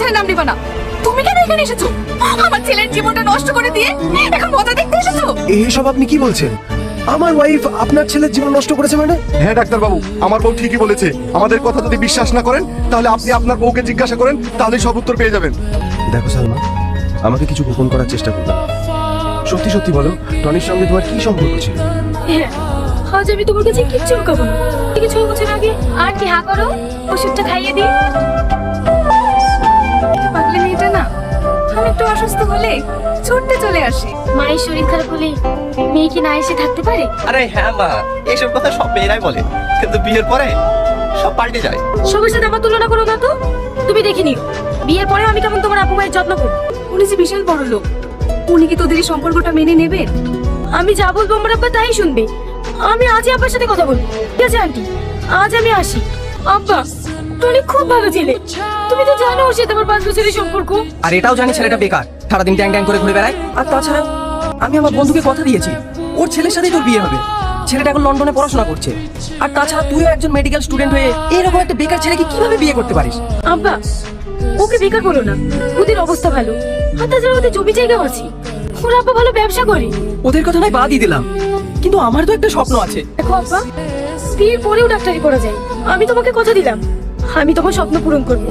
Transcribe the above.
ছেলের নাম নিবা না। তুমি কেন এখানে এসেছো? আমার ছেলের জীবনটা নষ্ট করে দিয়ে এখন মজা দেখতে এসেছো? এইসব আপনি কি বলছেন? আমার ওয়াইফ আপনার ছেলের জীবন নষ্ট করেছে মানে? হ্যাঁ ডাক্তার বাবু, আমার বউ ঠিকই বলেছে। আমাদের কথা যদি বিশ্বাস না করেন তাহলে আপনি আপনার বউকে জিজ্ঞাসা করেন, তাহলে সব উত্তর পেয়ে যাবেন। দেখো সালমা, আমাকে কিছু গোপন করার চেষ্টা করবে না। সত্যি সত্যি বলো, টনির সঙ্গে তোমার কি সম্পর্ক ছিল? হ্যাঁ, আজ আমি তোমার কাছে কিচ্ছু লুকাবো না। থেকে 6 বছর আগে আর কি হা করো, ওষুধটা খাইয়ে দিই। পাগলি মেয়েটা না, আমি একটু অসুস্থ হলে ছুটতে চলে আসে। মায়ের শরীর খারাপ হলে মেয়ে কি না এসে থাকতে পারে? আরে হ্যাঁ মা, এইসব কথা সব মেয়েরাই বলে, কিন্তু বিয়ের পরে সব পাল্টে যায়। সবার সাথে আমার তুলনা করো না তো। তুমি দেখিনি বিয়ের পরেও আমি কেমন তোমার আপু মায়ের যত্ন করি। উনি যে বিশাল বড় লোক, উনি কি তোদের এই সম্পর্কটা মেনে নেবেন? আমি যা বলবো আমার আব্বা তাই শুনবে। আমি আজই আব্বার সাথে কথা বলবো। ঠিক আছে আন্টি, আজ আমি আসি। আব্বা, টনি খুব ভালো ছেলে। তুমি তো জানো ওর সাথে আমার 5 বছরের সম্পর্ক। আর এটাও জানি ছেলেটা বেকার, সারাদিন ট্যাং ট্যাং করে ঘুরে বেড়ায়। আর তাছাড়া আমি আমার বন্ধুকে কথা দিয়েছি ওর ছেলের সাথেই তোর বিয়ে হবে। ছেলেটা এখন লন্ডনে পড়াশোনা করছে। আর তাছাড়া তুইও একজন মেডিকেল স্টুডেন্ট হয়ে এরকম একটা বেকার ছেলেকে কিভাবে বিয়ে করতে পারিস? আব্বা, ওকে বেকার বলো না, ওদের অবস্থা ভালো। আর তাছাড়া ওদের জমি জায়গাও আছে। ওর আব্বা ভালো ব্যবসা করে। ওদের কথা নয় বাদই দিলাম, কিন্তু আমার তো একটা স্বপ্ন আছে। দেখো আব্বা, বিয়ের পরেও ডাক্তারি পড়া যায়। আমি তোমাকে কথা দিলাম, আমি তোমার স্বপ্ন পূরণ করবো।